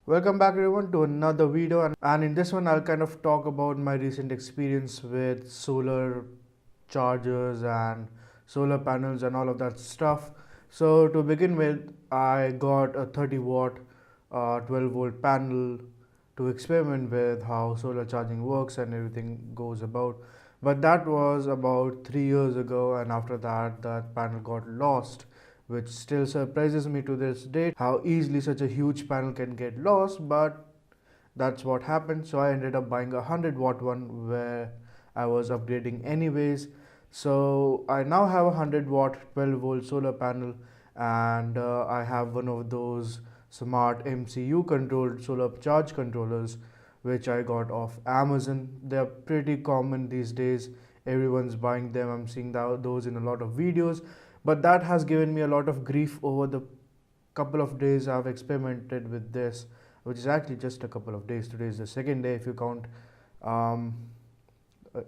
Welcome back everyone to another video, and in this one I'll kind of talk about my recent experience with solar chargers and solar panels and all of that stuff. So to begin with, I got a 30 watt 12 volt panel to experiment with how solar charging works and everything goes about. But that was about 3 years ago, and after that that panel got lost, which still surprises me to this day how easily such a huge panel can get lost. But that's what happened. So I ended up buying a 100 watt one where I was upgrading anyways. So I now have a 100 watt 12 volt solar panel, and I have one of those smart MCU controlled solar charge controllers which I got off Amazon. They're pretty common these days. Everyone's buying them. I'm seeing those in a lot of videos. But that has given me a lot of grief over the couple of days I've experimented with this, which is actually just a couple of days. Today is the second day um,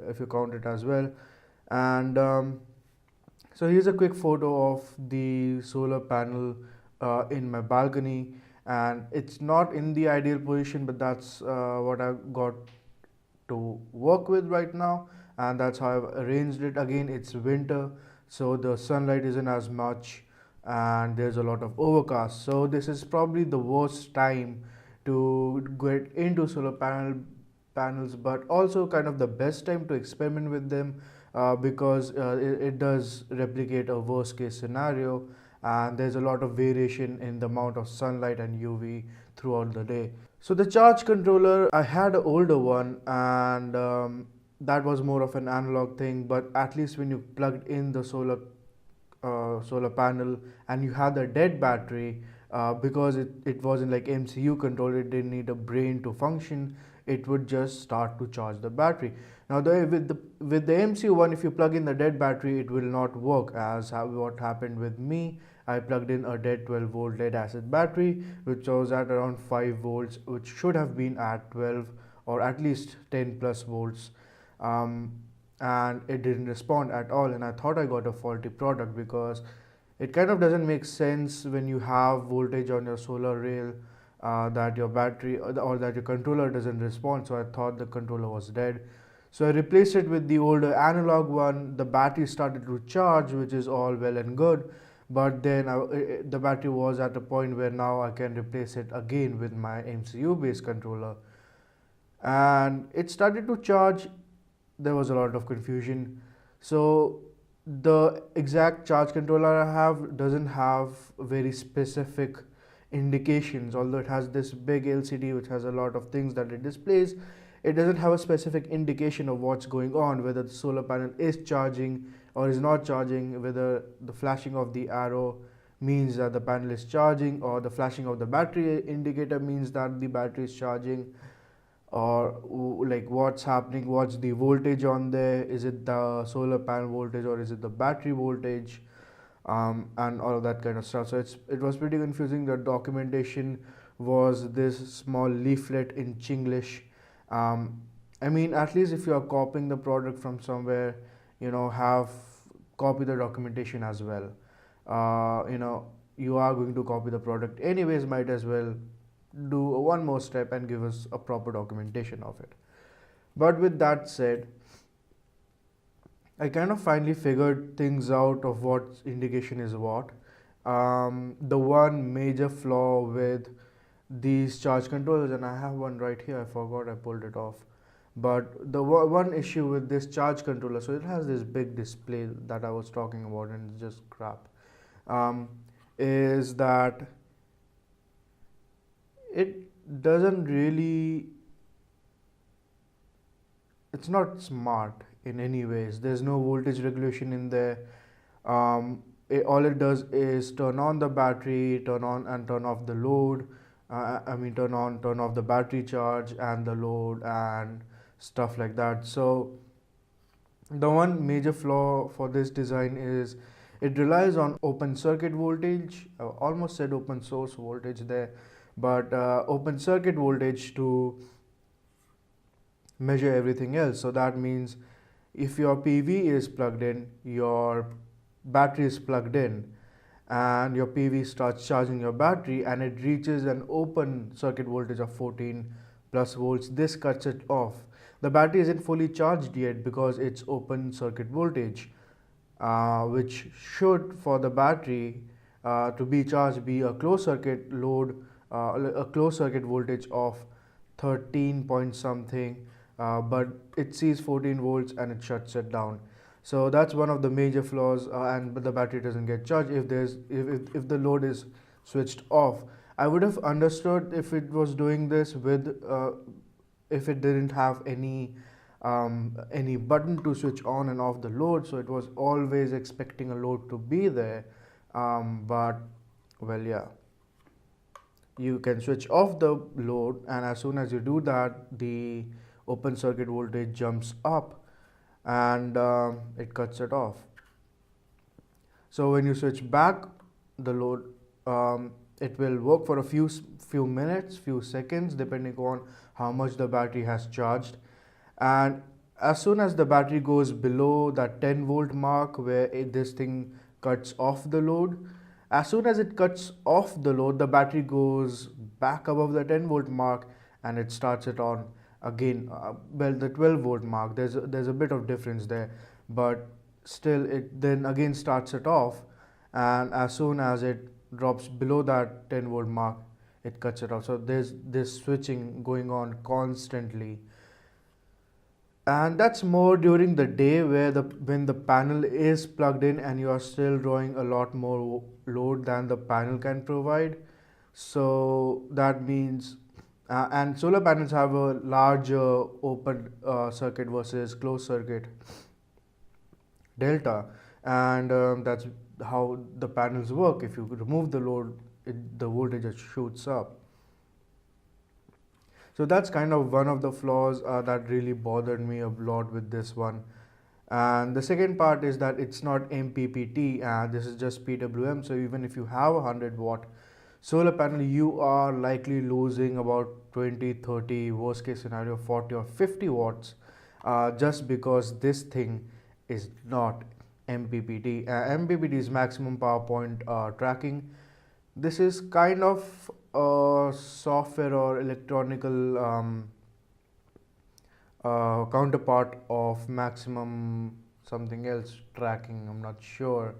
if you count it as well. And so here's a quick photo of the solar panel in my balcony, and it's not in the ideal position, but that's what I got to work with right now, and that's how I've arranged it. Again, it's winter, so the sunlight isn't as much and there's a lot of overcast, so this is probably the worst time to get into panels, but also kind of the best time to experiment with them, because it does replicate a worst case scenario, and there's a lot of variation in the amount of sunlight and UV throughout the day. So the charge controller, I had an older one, and that was more of an analog thing, but at least when you plugged in the solar panel and you had the dead battery, because it wasn't like MCU control, it didn't need a brain to function, it would just start to charge the battery. Now with the MCU one, if you plug in the dead battery, it will not work, as what happened with me. I plugged in a dead 12 volt lead acid battery which was at around 5 volts, which should have been at 12 or at least 10 plus volts, and it didn't respond at all, and I thought I got a faulty product, because it kind of doesn't make sense when you have voltage on your solar rail, that your battery or that your controller doesn't respond. So I thought the controller was dead. So I replaced it with the older analog one. The battery started to charge, which is all well and good, but then the battery was at a point where now I can replace it again with my MCU based controller, and it started to charge. There was a lot of confusion. So the exact charge controller I have doesn't have very specific indications, although it has this big LCD which has a lot of things that it displays. It doesn't have a specific indication of what's going on, whether the solar panel is charging or is not charging, whether the flashing of the arrow means that the panel is charging, or the flashing of the battery indicator means that the battery is charging, or like what's happening, what's the voltage on there, is it the solar panel voltage or is it the battery voltage, and all of that kind of stuff. So it was pretty confusing. The documentation was this small leaflet in Chinglish. I mean, at least if you are copying the product from somewhere, have copy the documentation as well. You are going to copy the product anyways, might as well do one more step and give us a proper documentation of it. But with that said, I kind of finally figured things out of what indication is what. The one major flaw with these charge controllers, and I have one right here, I forgot I pulled it off. But the one issue with this charge controller, so it has this big display that I was talking about, and it's just crap, is that it doesn't really, it's not smart in any ways. There's no voltage regulation in there. All it does is turn on the battery, turn on and turn off the load. Turn on, turn off the battery charge and the load and stuff like that. So the one major flaw for this design is it relies on open circuit voltage. I almost said open source voltage there, but open circuit voltage to measure everything else. So that means if your PV is plugged in, your battery is plugged in, and your PV starts charging your battery and it reaches an open circuit voltage of 14 plus volts, this cuts it off. The battery isn't fully charged yet because it's open circuit voltage, which should, for the battery to be charged, be a closed circuit load, a closed circuit voltage of 13 point something, but it sees 14 volts and it shuts it down. So that's one of the major flaws, and the battery doesn't get charged if the load is switched off. I would have understood if it was doing this with if it didn't have any button to switch on and off the load, so it was always expecting a load to be there. But well, yeah, you can switch off the load, and as soon as you do that, the open circuit voltage jumps up and it cuts it off. So when you switch back the load, it will work for a few minutes, few seconds, depending on how much the battery has charged. And as soon as the battery goes below that 10 volt mark where this thing cuts off the load, as soon as it cuts off the load, the battery goes back above the 10 volt mark and it starts it on again. Well, the 12 volt mark, there's a bit of difference there, but still it then again starts it off, and as soon as it drops below that 10 volt mark, it cuts it off. So there's this switching going on constantly, and that's more during the day where when the panel is plugged in and you are still drawing a lot more load than the panel can provide. So that means and solar panels have a larger open circuit versus closed circuit delta, and that's how the panels work. If you remove the load, the voltage just shoots up. So that's kind of one of the flaws that really bothered me a lot with this one. And the second part is that it's not MPPT, and this is just PWM. So even if you have a 100-watt solar panel, you are likely losing about 20, 30, worst case scenario 40 or 50 watts, just because this thing is not MPPT. MPPT is maximum power point tracking. This is kind of a software or electronical counterpart of maximum something else tracking, I'm not sure,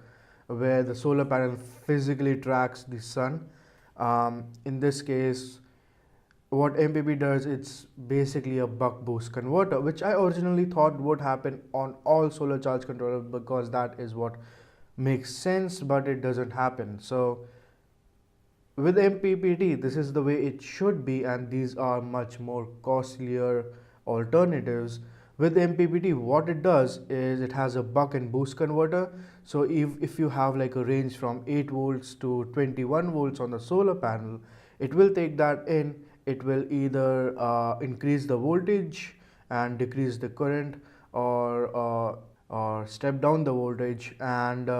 where the solar panel physically tracks the sun. In this case, what MPP does, it's basically a buck boost converter, which I originally thought would happen on all solar charge controllers because that is what makes sense, but it doesn't happen. So with MPPT, this is the way it should be, and these are much more costlier alternatives. With MPPT, what it does is it has a buck and boost converter. So if you have like a range from 8 volts to 21 volts on the solar panel, it will take that in. It will either increase the voltage and decrease the current, or step down the voltage and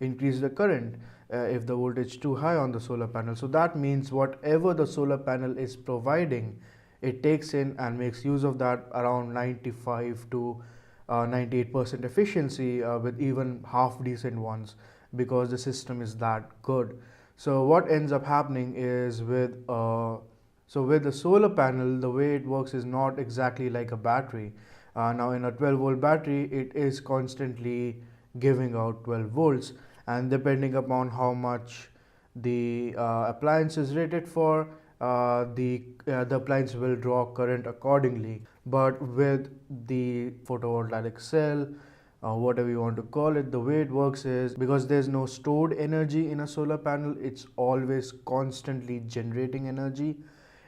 increase the current if the voltage is too high on the solar panel. So that means whatever the solar panel is providing, it takes in and makes use of that around 95 to 98% efficiency, with even half decent ones, because the system is that good. So what ends up happening is with the solar panel, the way it works is not exactly like a battery. Now in a 12 volt battery, it is constantly giving out 12 volts, and depending upon how much the appliance is rated for, the appliance will draw current accordingly. But with the photovoltaic cell, whatever you want to call it, the way it works is, because there's no stored energy in a solar panel, it's always constantly generating energy.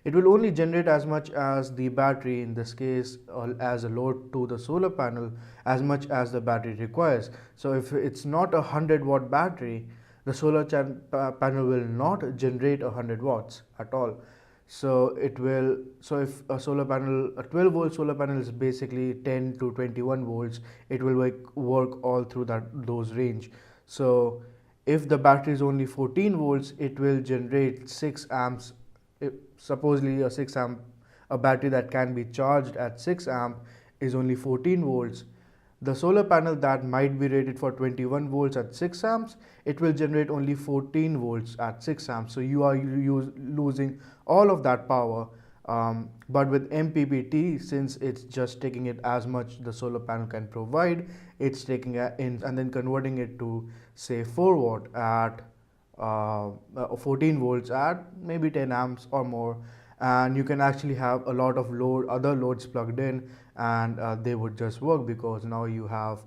It will only generate as much as the battery, in this case as a load to the solar panel, as much as the battery requires. So if it's not a 100-watt battery, the solar panel will not generate 100 watts at all. So if a 12 volt solar panel is basically 10 to 21 volts, it will work all through those range. So if the battery is only 14 volts, it will generate 6 amps. Supposedly a battery that can be charged at 6 amp is only 14 volts, The solar panel that might be rated for 21 volts at 6 amps, it will generate only 14 volts at 6 amps. So you are losing all of that power. But with MPPT, since it's just taking it as much the solar panel can provide, it's taking it in and then converting it to say 4 watt at 14 volts at maybe 10 amps or more, and you can actually have a lot of other loads plugged in, and they would just work because now you have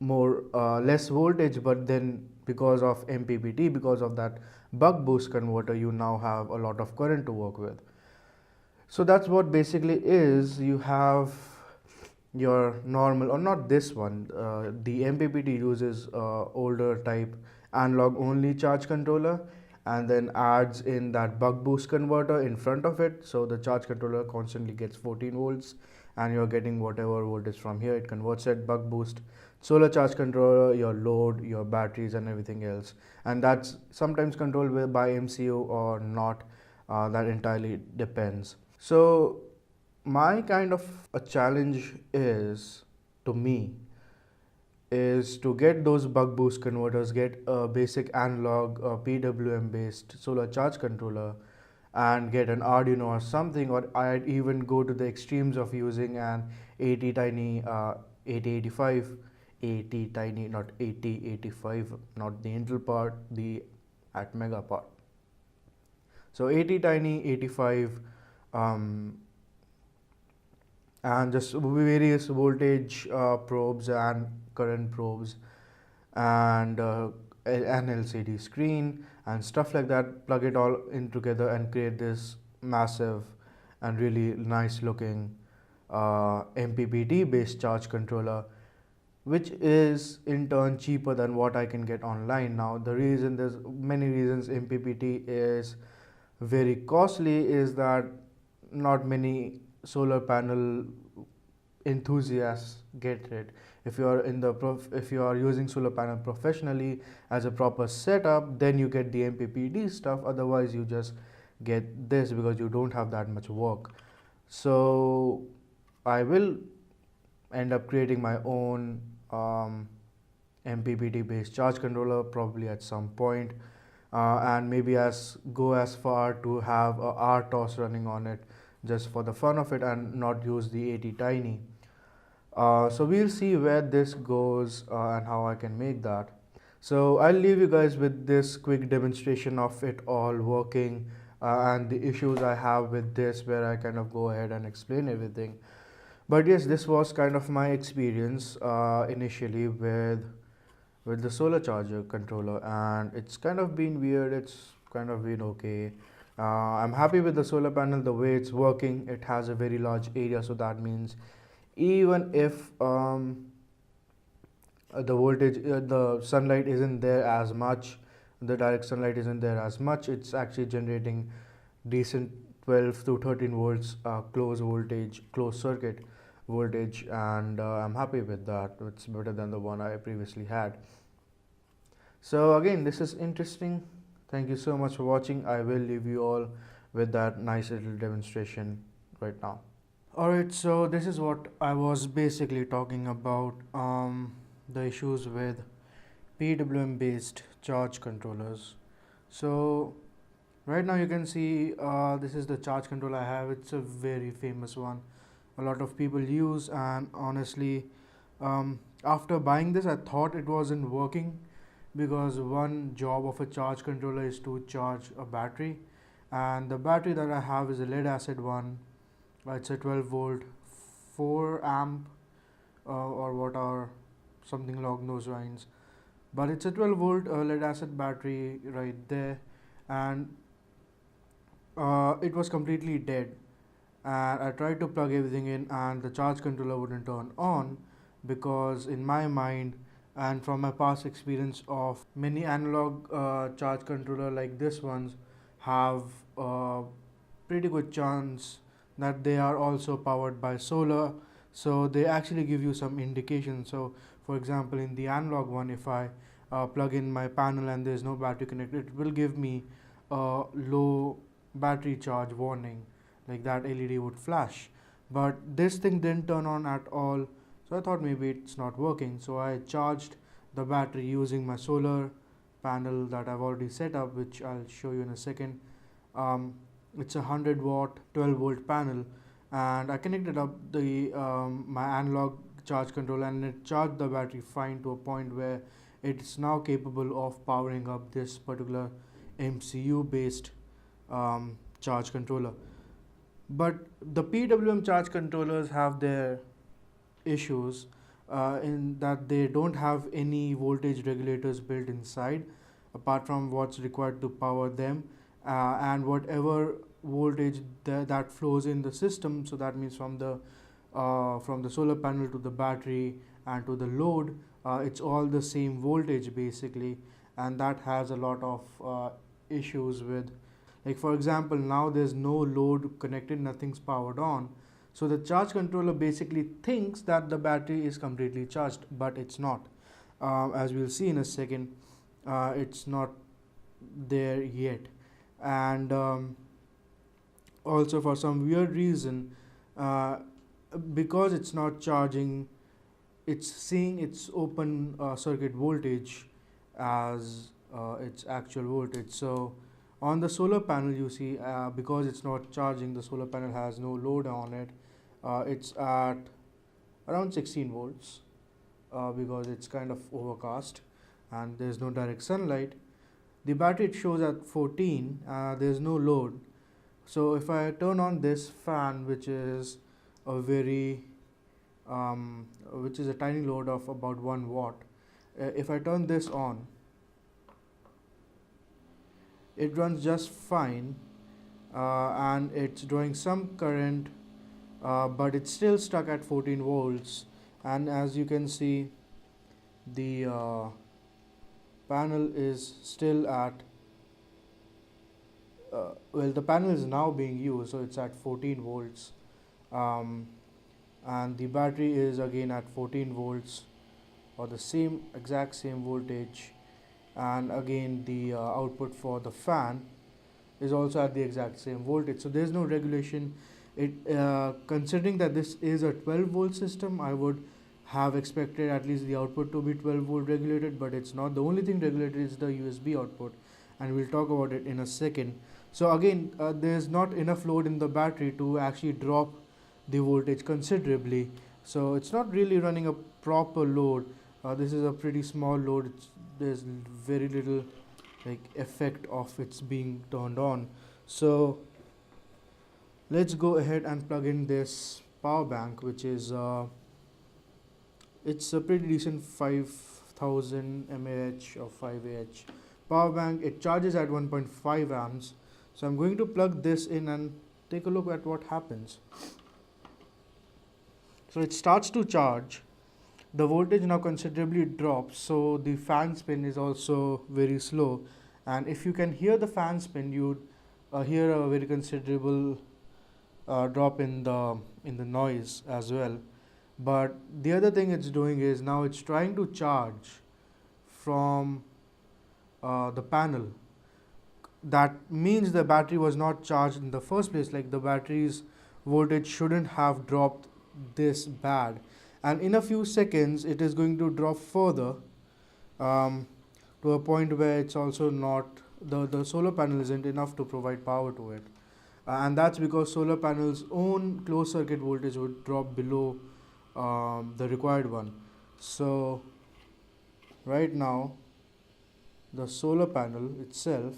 more less voltage, but then because of MPPT, because of that buck boost converter, you now have a lot of current to work with. So that's what basically is. You have your normal, or not this one, the MPPT uses older type analog only charge controller, and then adds in that buck boost converter in front of it, so the charge controller constantly gets 14 volts and you're getting whatever voltage from here. It converts it, buck boost, solar charge controller, your load, your batteries and everything else, and that's sometimes controlled by MCU or not. That entirely depends. So my kind of a challenge is, to me, is to get those buck boost converters, get a basic analog PWM based solar charge controller, and get an Arduino or something, or I'd even go to the extremes of using an 80 tiny 8085, 80 tiny, not 8085, not the Intel part, the Atmega part. So 80 tiny 85, and just various voltage probes and current probes, and an LCD screen and stuff like that. Plug it all in together and create this massive and really nice looking MPPT based charge controller, which is in turn cheaper than what I can get online. Now the reason, there's many reasons MPPT is very costly, is that not many solar panel enthusiasts get it. If you are if you are using solar panel professionally as a proper setup, then you get the MPPT stuff. Otherwise you just get this because you don't have that much work. So I will end up creating my own MPPT based charge controller probably at some point, and maybe go as far to have a RTOS running on it just for the fun of it and not use the 80 tiny. So we'll see where this goes and how I can make that. So I'll leave you guys with this quick demonstration of it all working, and the issues I have with this, where I kind of go ahead and explain everything. But yes, this was kind of my experience initially with the solar charger controller, and it's kind of been weird. It's kind of been okay. I'm happy with the solar panel, the way it's working. It has a very large area, so that means even if the voltage, the sunlight isn't there as much, the direct sunlight isn't there as much, it's actually generating decent 12 to 13 volts closed circuit voltage, and I'm happy with that. It's better than the one I previously had. So again, this is interesting. Thank you so much for watching. I will leave you all with that nice little demonstration right now. Alright, so this is what I was basically talking about, the issues with PWM based charge controllers. So right now you can see this is the charge controller I have. It's a very famous one, a lot of people use, and honestly after buying this I thought it wasn't working, because one job of a charge controller is to charge a battery, and the battery that I have is a lead acid one. It's a 12 volt 4 amp or what are something along those lines, but it's a 12 volt lead acid battery right there, and it was completely dead, and I tried to plug everything in and the charge controller wouldn't turn on, because in my mind and from my past experience of many analog charge controller like this ones have a pretty good chance that they are also powered by solar, so they actually give you some indication. So for example, in the analog one, if I plug in my panel and there's no battery connected, it will give me a low battery charge warning, like that LED would flash. But this thing didn't turn on at all, So I thought maybe it's not working, so I charged the battery using my solar panel that I've already set up, which I'll show you in a second. um, it's a 100 watt 12 volt panel, and I connected up the my analog charge controller, and it charged the battery fine to a point where it's now capable of powering up this particular MCU based charge controller. But the PWM charge controllers have their issues, in that they don't have any voltage regulators built inside apart from what's required to power them, and whatever voltage that flows in the system, so that means from the solar panel to the battery and to the load, it's all the same voltage basically, and that has a lot of issues with, like for example, now there's no load connected, nothing's powered on, so the charge controller basically thinks that the battery is completely charged, but it's not. As we'll see in a second, it's not there yet. And also for some weird reason, because it's not charging, it's seeing its open circuit voltage as its actual voltage. So on the solar panel, you see, because it's not charging, the solar panel has no load on it. It's at around 16 volts, because it's kind of overcast and there's no direct sunlight. The battery, it shows at 14, there's no load. So if I turn on this fan, which is a which is a tiny load of about 1 watt, if I turn this on, it runs just fine, and it's drawing some current, but it's still stuck at 14 volts. And as you can see, the panel is still at well, the panel is now being used, so it's at 14 volts, and the battery is again at 14 volts, or the exact same voltage, and again the output for the fan is also at the exact same voltage. So there's no regulation. Considering that this is a 12 volt system, I would have expected at least the output to be 12 volt regulated, but it's not. The only thing regulated is the USB output, and we'll talk about it in a second. So again, there's not enough load in the battery to actually drop the voltage considerably, so it's not really running a proper load. This is a pretty small load. There's very little like effect of its being turned on. So let's go ahead and plug in this power bank, which is it's a pretty decent 5000 mAh or 5Ah power bank. It charges at 1.5 amps. So I'm going to plug this in and take a look at what happens. So it starts to charge. The voltage now considerably drops, so the fan spin is also very slow, and if you can hear the fan spin, you hear a very considerable drop in the noise as well. But the other thing it's doing is now it's trying to charge from the panel. That means the battery was not charged in the first place, like the battery's voltage shouldn't have dropped this bad, and in a few seconds it is going to drop further, to a point where it's also not, the solar panel isn't enough to provide power to it, and that's because solar panel's own closed circuit voltage would drop below the required one. So right now the solar panel itself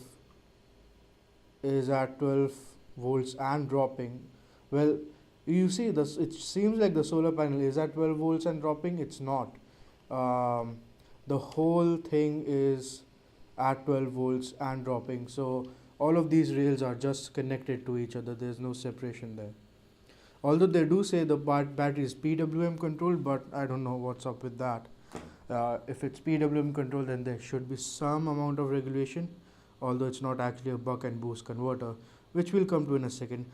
is at 12 volts and dropping. Well, you see this, it seems like the solar panel is at 12 volts and dropping. It's not. The whole thing is at 12 volts and dropping, so all of these rails are just connected to each other. There's no separation there, although they do say the battery is PWM controlled, but I don't know what's up with that. If it's PWM controlled, then there should be some amount of regulation, although it's not actually a buck and boost converter, which we'll come to in a second.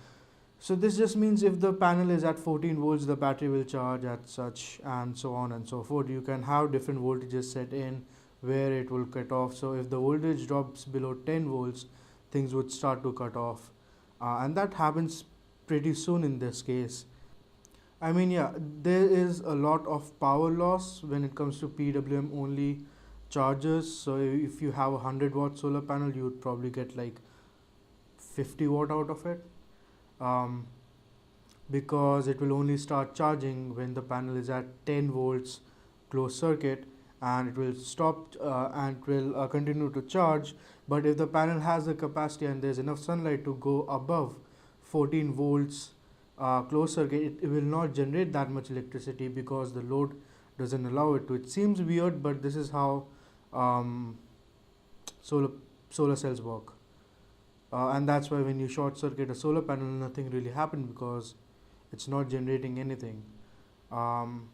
So this just means if the panel is at 14 volts, the battery will charge at such, and so on and so forth. You can have different voltages set in where it will cut off. So if the voltage drops below 10 volts, things would start to cut off, and that happens pretty soon in this case. I mean, yeah, there is a lot of power loss when it comes to PWM only chargers. So if you have a 100-watt solar panel, you would probably get like 50 watt out of it, um, because it will only start charging when the panel is at 10 volts closed circuit, and it will stop and it will continue to charge. But if the panel has the capacity and there's enough sunlight to go above 14 volts closed circuit, it will not generate that much electricity because the load doesn't allow it to. It seems weird, but this is how um, solar solar cells work. And that's why when you short circuit a solar panel, nothing really happens because it's not generating anything. Um,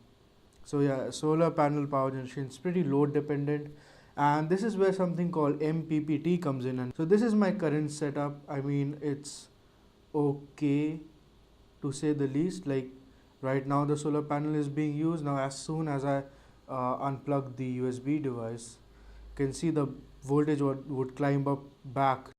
so yeah, solar panel power generation is pretty load dependent, and this is where something called MPPT comes in. And so this is my current setup. I mean, it's okay to say the least. Like right now, the solar panel is being used. Now, as soon as I unplug the USB device, you can see the voltage would climb up back